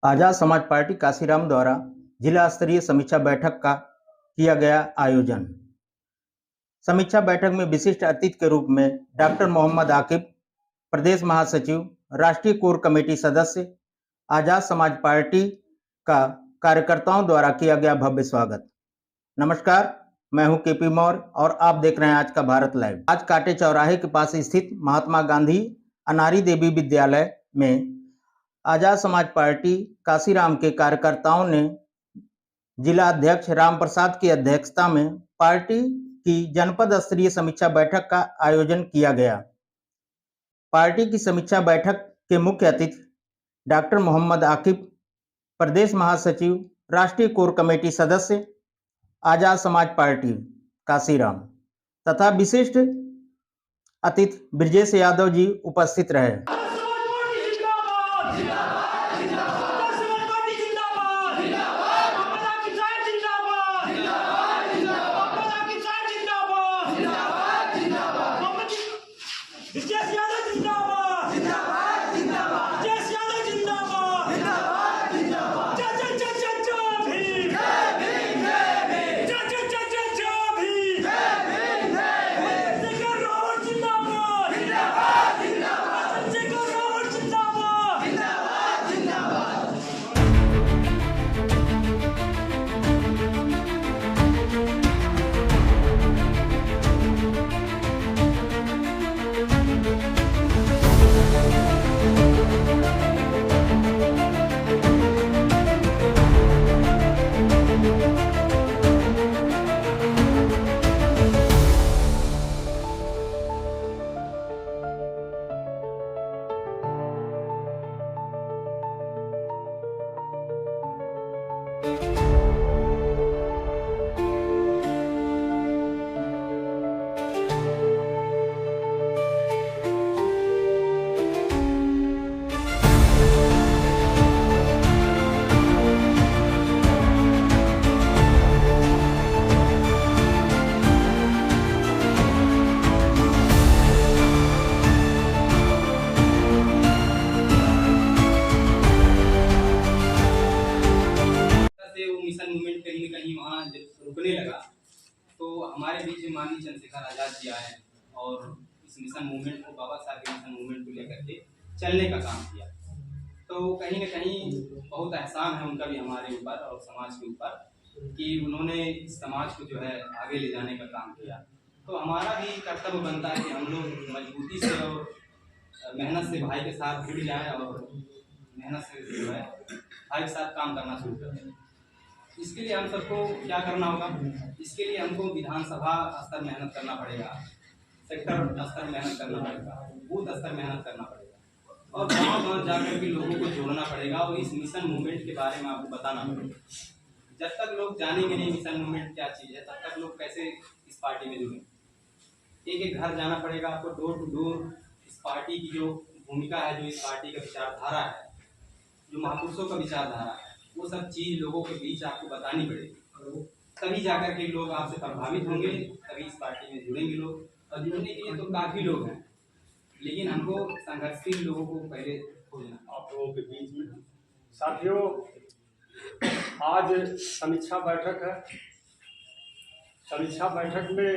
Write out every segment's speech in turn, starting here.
Azad Samaj party Kashiram द्वारा जिला स्तरीय समीक्षा बैठक का किया गया आयोजन। समीक्षा बैठक में विशिष्ट अतिथि के रूप में डॉक्टर मोहम्मद आकिब, प्रदेश महासचिव, राष्ट्रीय कोर कमेटी सदस्य, आजाद समाज पार्टी का कार्यकर्ताओं द्वारा किया गया भव्य स्वागत। नमस्कार, मैं हूं केपी मौर्य और आप देख रहे हैं आज का भारत लाइव। आज कांटे चौराहे के पास स्थित महात्मा गांधी अनारी देवी विद्यालय में आजाद समाज पार्टी काशीराम के कार्यकर्ताओं ने जिला अध्यक्ष राम प्रसाद की अध्यक्षता में पार्टी की जनपद स्तरीय समीक्षा बैठक का आयोजन किया गया। पार्टी की समीक्षा बैठक के मुख्य अतिथि डॉक्टर मोहम्मद आकिब, प्रदेश महासचिव, राष्ट्रीय कोर कमेटी सदस्य, आजाद समाज पार्टी काशीराम तथा विशिष्ट अतिथि ब्रजेश यादव जी उपस्थित रहे। मिशन मूवमेंट कहीं न कहीं वहाँ रुकने लगा तो हमारे बीच में माननीय चंद्रशेखर आजाद जी आए और इस मिशन मूवमेंट को, बाबा साहब के मिशन मूवमेंट को लेकर के चलने का काम किया। तो कहीं न कहीं बहुत एहसान है उनका भी हमारे ऊपर और समाज के ऊपर कि उन्होंने इस समाज को जो है आगे ले जाने का काम किया। तो हमारा भी कर्तव्य बनता है कि हम लोग मजबूती से और मेहनत से भाई के साथ जुड़ जाएँ और मेहनत से जो है भाई के साथ काम करना शुरू कर दें। इसके लिए हम सबको क्या करना होगा? इसके लिए हमको विधानसभा स्तर मेहनत करना पड़ेगा, सेक्टर स्तर मेहनत करना पड़ेगा, बूथ स्तर मेहनत करना पड़ेगा और गाँव जाकर के लोगों को जोड़ना पड़ेगा और इस मिशन मूवमेंट के बारे में आपको बताना पड़ेगा। जब तक लोग जानेंगे नहीं मिशन मूवमेंट क्या चीज़ है, तब तक लोग कैसे इस पार्टी में जुड़ेंगे। एक एक घर जाना पड़ेगा आपको, डोर टू डोर इस पार्टी की जो भूमिका है, जो इस पार्टी का विचारधारा है, जो महापुरुषों का विचारधारा है, वो सब चीज़ लोगों के बीच आपको बतानी पड़ेगी। तभी जाकर के लोग आपसे प्रभावित होंगे, तभी इस पार्टी में जुड़ेंगे लोग। और जुड़ने के लिए तो काफ़ी लोग हैं, लेकिन हमको संघर्षशील लोगों को पहले खोजना। आप लोगों के बीच में साथियों, आज समीक्षा बैठक है। समीक्षा बैठक में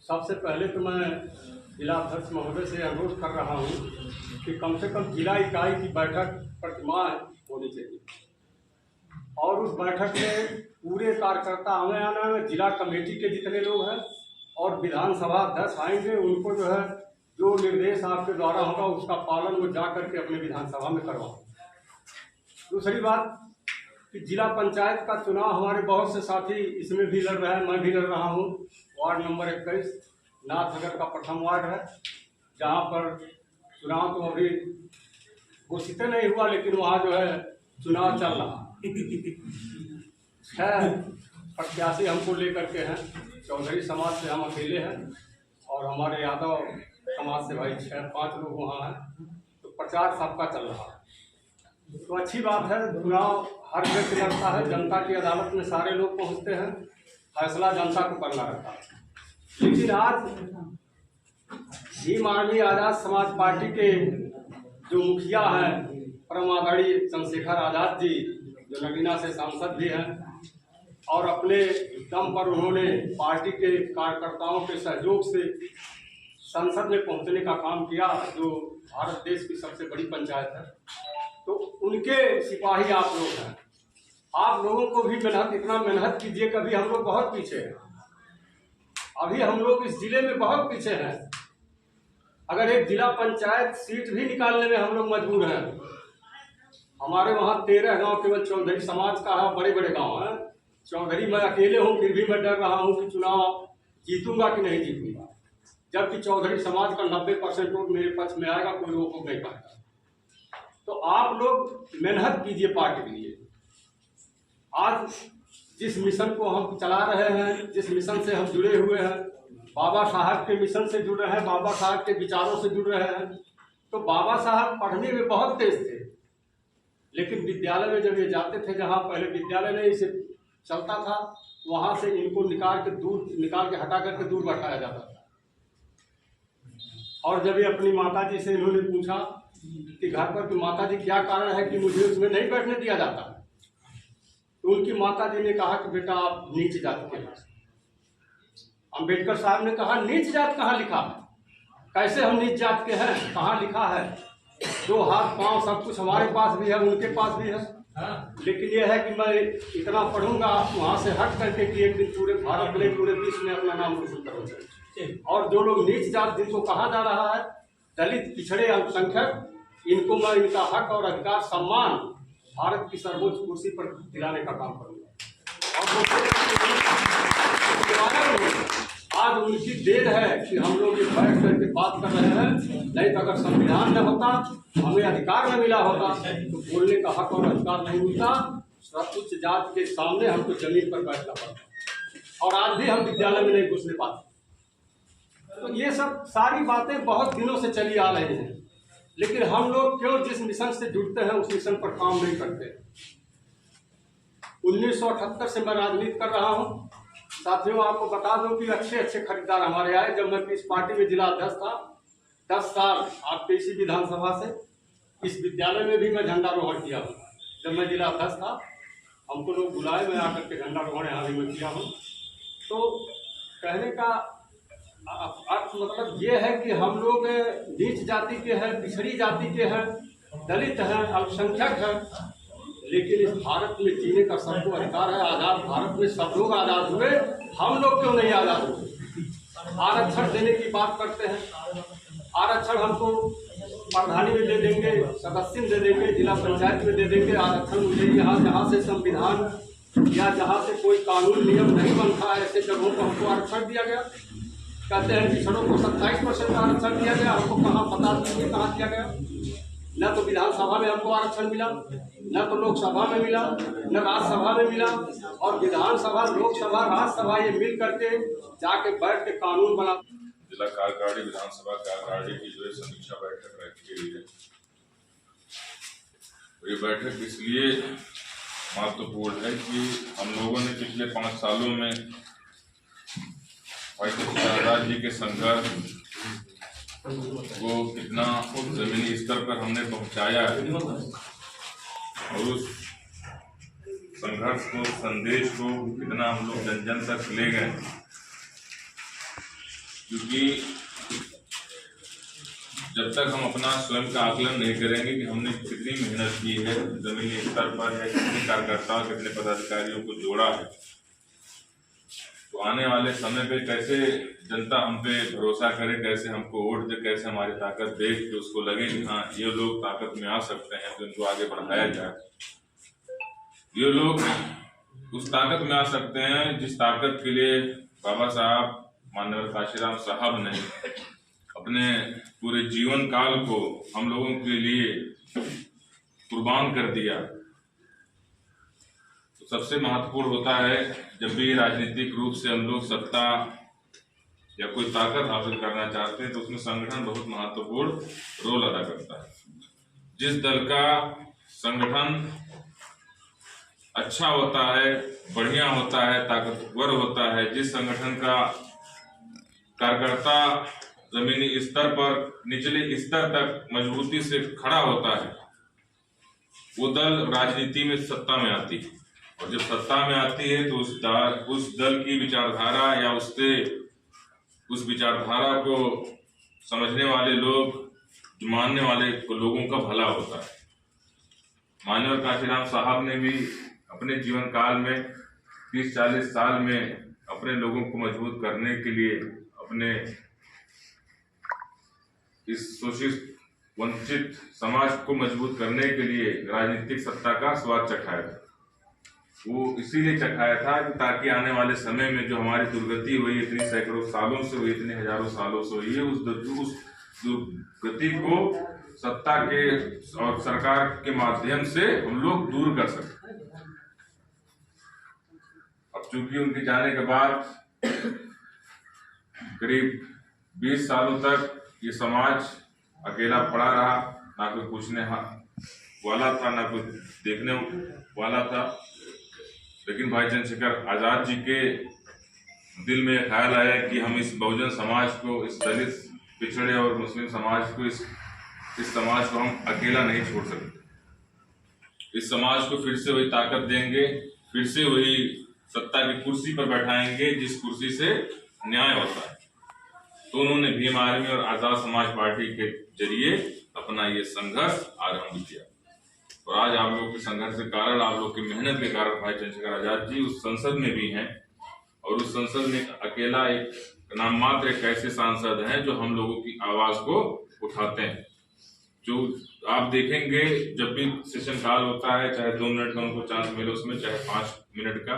सबसे पहले तो मैं जिला अध्यक्ष महोदय से अनुरोध कर रहा हूँ कि कम से कम जिला इकाई की बैठक प्रतिमाह होनी चाहिए और उस बैठक में पूरे कार्यकर्ता आना है। जिला कमेटी के जितने लोग हैं और विधानसभा अध्यक्ष आएंगे, उनको जो है जो निर्देश आपके द्वारा होगा उसका पालन वो जा करके अपने विधानसभा में करवाएं। दूसरी बात कि जिला पंचायत का चुनाव हमारे बहुत से साथी इसमें भी लड़ रहे हैं, मैं भी लड़ रहा हूँ। वार्ड नंबर 21 नाथनगर का प्रथम वार्ड है, जहाँ पर चुनाव तो अभी घोषित नहीं हुआ, लेकिन वहाँ जो है चुनाव चल रहा। 6 प्रत्याशी हमको लेकर के हैं। चौधरी समाज से हम अकेले हैं और हमारे यादव समाज से भाई 5 लोग वहाँ हैं। तो प्रचार सबका चल रहा है, तो अच्छी बात है। चुनाव हर व्यक्ति लड़ता है, जनता की अदालत में सारे लोग पहुँचते हैं, फैसला जनता को करना रहता है। लेकिन आज भी माननीय आजाद समाज पार्टी के जो मुखिया हैं परम आदरणीय चंद्रशेखर आजाद जी जो नगीना से सांसद भी हैं और अपने दम पर उन्होंने पार्टी के कार्यकर्ताओं के सहयोग से संसद में पहुंचने का काम किया, जो भारत देश की सबसे बड़ी पंचायत है। तो उनके सिपाही आप लोग हैं। आप लोगों को भी इतना मेहनत कीजिए। कभी हम लोग बहुत पीछे हैं, अभी हम लोग इस जिले में बहुत पीछे हैं। अगर एक जिला पंचायत सीट भी निकालने में हम लोग मजबूर हैं। हमारे वहाँ 13 गांव केवल चौधरी समाज का है, बड़े बड़े गांव हैं। चौधरी मैं अकेले हूँ, फिर भी मैं डर रहा हूँ कि चुनाव जीतूंगा कि नहीं जीतूंगा, जबकि चौधरी समाज का 90% वोट मेरे पक्ष में आएगा, कोई रोक नहीं पाएगा। तो आप लोग मेहनत कीजिए पार्टी के लिए। आज जिस मिशन को हम चला रहे हैं, जिस मिशन से हम जुड़े हुए हैं, बाबा साहब के मिशन से जुड़ रहे हैं, बाबा साहब के विचारों से जुड़ रहे हैं। तो बाबा साहब पढ़ने में बहुत तेज थे, लेकिन विद्यालय में जब ये जाते थे, जहाँ पहले विद्यालय नहीं से चलता था, वहाँ से इनको निकाल के हटा करके दूर बैठाया जाता था। और जब ये अपनी माता जी से इन्होंने पूछा कि घर पर कि माता जी क्या कारण है कि मुझे उसमें नहीं बैठने दिया जाता, तो उनकी माता जी ने कहा कि बेटा आप नीच जात के हैं। अम्बेडकर साहब ने कहा नीच जात कहाँ लिखा है, कैसे हम नीच जात के हैं, कहाँ लिखा है? 2 हाथ पांव सब कुछ हमारे पास भी है, उनके पास भी है। लेकिन यह है कि मैं इतना पढ़ूंगा वहाँ से हट करके कि एक दिन पूरे भारत में, पूरे विश्व में अपना नाम रोशन करूंगा। और जो लोग नीच जात जिनको कहा जा रहा है, दलित, पिछड़े, अल्पसंख्यक, इनको मैं इनका हक और अधिकार, सम्मान भारत की सर्वोच्च कुर्सी पर दिलाने का काम करूंगा। और आज उनकी देन है कि हम लोग ये बैठ करके बात कर रहे हैं। नहीं तो अगर संविधान न होता, हमें अधिकार न मिला होता, तो बोलने का हक और अधिकार नहीं मिलता। उच्च जात के सामने हमको जमीन पर बैठना पड़ता, और आज भी हम विद्यालय में नहीं घुसने पाते। तो ये सब सारी बातें बहुत दिनों से चली आ रही हैं, लेकिन हम लोग क्यों जिस मिशन से जुड़ते हैं उस मिशन पर काम नहीं करते। 1978 से मैं राजनीति कर रहा हूँ। साथियों, आपको बता दूं कि अच्छे अच्छे खरीदार हमारे आए। जब मैं इस पार्टी में जिला अध्यक्ष था, 10 साल आपके इसी विधानसभा से, इस विद्यालय में भी मैं झंडारोहण किया हूँ। जब मैं जिला अध्यक्ष था, हमको लोग बुलाए, मैं आकर के झंडारोहण यहाँ भी मैं किया हूँ। तो कहने का अर्थ मतलब ये है कि हम लोग नीच जाति के हैं, पिछड़ी जाति के हैं, दलित हैं, अल्पसंख्यक हैं, लेकिन इस भारत में जीने का सबको अधिकार है। आजाद भारत में सब लोग आजाद हुए, हम लोग क्यों नहीं आजाद हुए? आरक्षण देने की बात करते हैं। आरक्षण हमको प्रधानी में दे देंगे, सदस्य में दे देंगे, जिला पंचायत में दे देंगे। आरक्षण मुझे जहाँ से संविधान या जहाँ से कोई कानून नियम नहीं बनता है, ऐसे जगहों को हमको आरक्षण दिया गया। कहते हैं पिछड़ों को 27% आरक्षण दिया गया, हमको कहाँ पता दीजिए कहाँ दिया गया? न तो विधानसभा में हमको आरक्षण मिला, न तो लोकसभा में मिला, न राज्यसभा में मिला। और विधानसभा, लोकसभा, राज्यसभा ये मिल करके जाके बैठ के कानून बना। जिला कार्यकारिणी, विधानसभा कार्यकारिणी की जो है समीक्षा बैठक रखी गई है। ये बैठक इसलिए महत्वपूर्ण है कि हम लोगों ने पिछले 5 सालों में भाई आजाद जी के संघर्ष वो कितना जमीनी स्तर पर हमने पहुंचाया है, और उस संघर्ष को, संदेश को कितना हम लोग जन जन तक ले गए। क्योंकि जब तक हम अपना स्वयं का आकलन नहीं करेंगे कि हमने कितनी मेहनत की है जमीनी स्तर पर, है कितने कार्यकर्ताओं, कितने पदाधिकारियों को जोड़ा है, तो आने वाले समय पे कैसे जनता हम पे भरोसा करे, कैसे हमको वोट दे, कैसे हमारी ताकत देख के उसको लगे कि हाँ ये लोग ताकत में आ सकते हैं, तो इनको आगे बढ़ाया जाए। ये लोग उस ताकत में आ सकते हैं जिस ताकत के लिए बाबा साहब, माननीय काशीराम साहब ने अपने पूरे जीवन काल को हम लोगों के लिए कुर्बान कर दिया। तो सबसे महत्वपूर्ण होता है जब भी राजनीतिक रूप से हम लोग सत्ता या कोई ताकत हासिल करना चाहते हैं, तो उसमें संगठन बहुत महत्वपूर्ण रोल अदा करता है। जिस दल का संगठन अच्छा होता है, बढ़िया होता है, ताकतवर होता है, जिस संगठन का कार्यकर्ता जमीनी स्तर पर निचले स्तर तक मजबूती से खड़ा होता है, वो दल राजनीति में सत्ता में आती है, और जब सत्ता में आती है तो उस दल की विचारधारा या उस विचारधारा को समझने वाले लोग, जो मानने वाले लोगों का भला होता है। मान्यवर काशीराम साहब ने भी अपने जीवन काल में 30-40 साल में अपने लोगों को मजबूत करने के लिए, अपने इस शोषित वंचित समाज को मजबूत करने के लिए राजनीतिक सत्ता का स्वाद चखाया था। वो इसीलिए चखाया था कि ताकि आने वाले समय में जो हमारी दुर्गति हुई, इतनी सैकड़ों सालों से हुई, इतने हजारों सालों से हुई है, उस दुर्गति को सत्ता के और सरकार के माध्यम से हम लोग दूर कर सकते। अब चूंकि उनके जाने के बाद करीब 20 सालों तक ये समाज अकेला पड़ा रहा, ना कोई पूछने वाला था, ना कोई देखने वाला था। लेकिन भाई चंद्रशेखर आजाद जी के दिल में ख्याल आया कि हम इस बहुजन समाज को, इस दलित, पिछड़े और मुस्लिम समाज को, इस समाज को हम अकेला नहीं छोड़ सकते। इस समाज को फिर से वही ताकत देंगे, फिर से वही सत्ता की कुर्सी पर बैठाएंगे जिस कुर्सी से न्याय होता है। तो उन्होंने भीम आर्मी और आजाद समाज पार्टी के जरिए अपना ये संघर्ष आरंभ किया, और आज आप लोग के संघर्ष के कारण, आप लोग की मेहनत के कारण भाई चंद्रशेखर आजाद जी उस संसद में भी हैं, और उस संसद में अकेला एक नाम मात्र एक ऐसे सांसद हैं जो हम लोगों की आवाज को उठाते हैं। जो आप देखेंगे जब भी सेशन काल होता है, चाहे 2 मिनट का उनको चांस मिले उसमें, चाहे 5 मिनट का,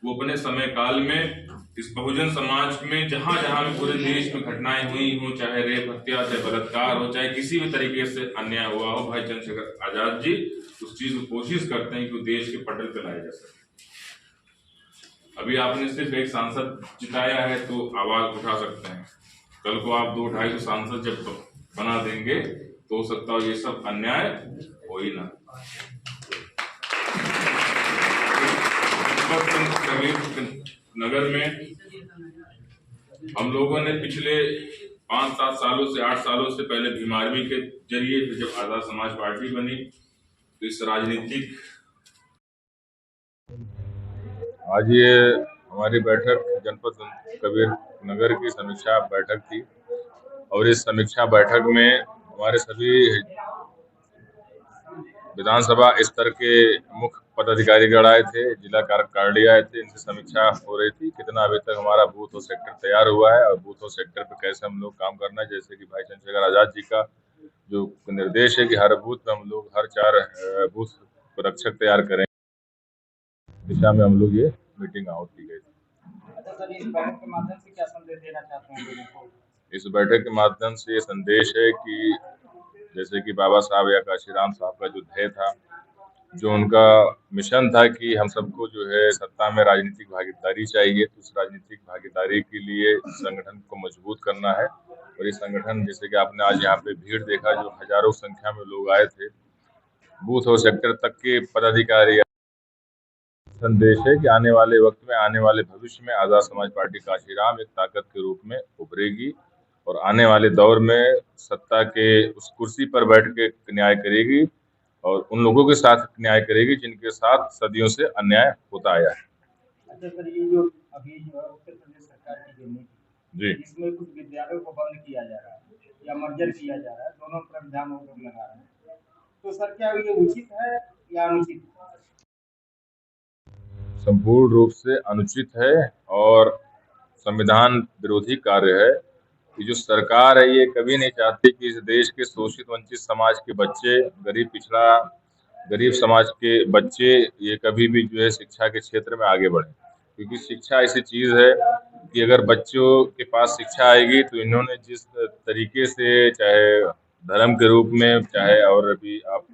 वो अपने समय काल में इस बहुजन समाज में जहां जहां भी पूरे देश में घटनाएं हुई हो, चाहे रेप, हत्या, चाहे बलात्कार हो, चाहे किसी भी तरीके से अन्याय हुआ हो, भाई चंद्रशेखर आजाद जी उस चीज को कोशिश करते हैं कि देश के पटल पे लाया जा सके। अभी आपने सिर्फ एक सांसद जिताया है तो आवाज उठा सकते हैं, कल को आप 200-250 सांसद जब बना देंगे तो हो सकता है ये सब अन्याय हो ही ना। नगर में हम लोगों ने पिछले 5-7 सालों से, 8 सालों से पहले भीम आर्मी के जरिए, फिर जब आजाद समाज पार्टी बनी, तो इस राजनीतिक आज ये हमारी बैठक जनपद कबीर नगर की समीक्षा बैठक थी, और इस समीक्षा बैठक में हमारे सभी विधानसभा स्तर के मुख्य पदाधिकारीगण आए थे, जिला कार्यकारिणी आए थे, इनसे समीक्षा हो रही थी कितना अभी तक हमारा बूथ और सेक्टर तैयार हुआ है, और बूथ और सेक्टर पे कैसे हम लोग काम करना है। जैसे कि भाई चंद्रशेखर आजाद जी का जो निर्देश है कि हर बूथ में हम लोग हर 4 बूथ रक्षक तैयार करें, दिशा में हम लोग ये मीटिंग आउट की गई थी। अच्छा सर, इस बैठक के माध्यम से क्या संदेश देना चाहते हैं लोगों को? इस बैठक के माध्यम से ये संदेश है कि जैसे कि बाबा साहब या काशीराम साहब का जो ध्येय था, जो उनका मिशन था कि हम सबको जो है सत्ता में राजनीतिक भागीदारी चाहिए, तो उस राजनीतिक भागीदारी के लिए संगठन को मजबूत करना है। और ये संगठन, जैसे कि आपने आज यहाँ पे भीड़ देखा, जो हजारों संख्या में लोग आए थे, बूथ और सेक्टर तक के पदाधिकारी, संदेश है कि आने वाले वक्त में, आने वाले भविष्य में आजाद समाज पार्टी काशीराम एक ताकत के रूप में उभरेगी, और आने वाले दौर में सत्ता के उस कुर्सी पर बैठ के न्याय करेगी, और उन लोगों के साथ न्याय करेगी जिनके साथ सदियों से अन्याय होता आया है। अच्छा सर, ये जो अभी उत्तर प्रदेश सरकार की जो नीति, जी, इसमें कुछ विद्यालयों को बंद किया जा रहा है या मर्जर किया जा रहा है, दोनों प्रावधान वो लोग लगा रहे हैं, तो सर क्या ये उचित है या अनुचित है? संपूर्ण रूप से अनुचित है और संविधान विरोधी कार्य है। कि जो सरकार है ये कभी नहीं चाहती कि इस देश के शोषित वंचित समाज के बच्चे, गरीब पिछड़ा गरीब समाज के बच्चे, ये कभी भी जो है शिक्षा के क्षेत्र में आगे बढ़े, क्योंकि शिक्षा ऐसी चीज है कि अगर बच्चों के पास शिक्षा आएगी तो इन्होंने जिस तरीके से, चाहे धर्म के रूप में, चाहे और भी आप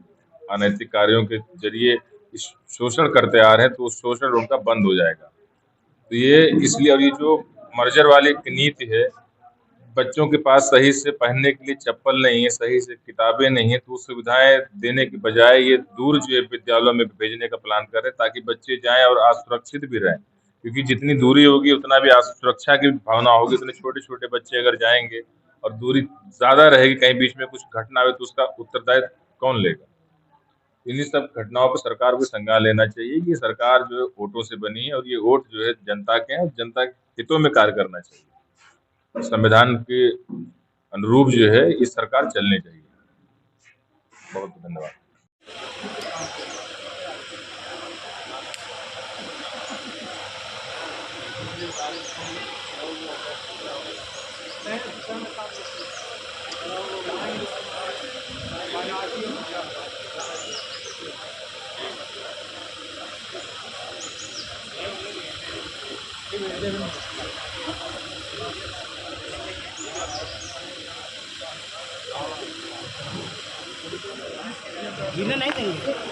अनैतिक कार्यों के जरिए इस शोषण करते आ रहे हैं, तो उस शोषण उनका बंद हो जाएगा। तो ये इसलिए अब ये जो मर्जर वाली नीति है, बच्चों के पास सही से पहनने के लिए चप्पल नहीं है, सही से किताबें नहीं है, तो सुविधाएं देने के बजाय ये दूर जो है विद्यालयों में भेजने का प्लान कर रहे हैं, ताकि बच्चे जाएं और असुरक्षित भी रहें। क्योंकि जितनी दूरी होगी उतना भी असुरक्षा की भावना होगी, उतने छोटे छोटे बच्चे अगर जाएंगे और दूरी ज्यादा रहेगी, कहीं बीच में कुछ घटना हुई तो उसका उत्तरदायित्व कौन लेगा? इन्हीं सब घटनाओं पर सरकार को संज्ञान लेना चाहिए कि सरकार जो है वोटों से बनी है और ये वोट जो है जनता के हैं और जनता के हितों में कार्य करना चाहिए। संविधान के अनुरूप जो है ये सरकार चलनी चाहिए। बहुत धन्यवाद। गिरने नहीं देंगे।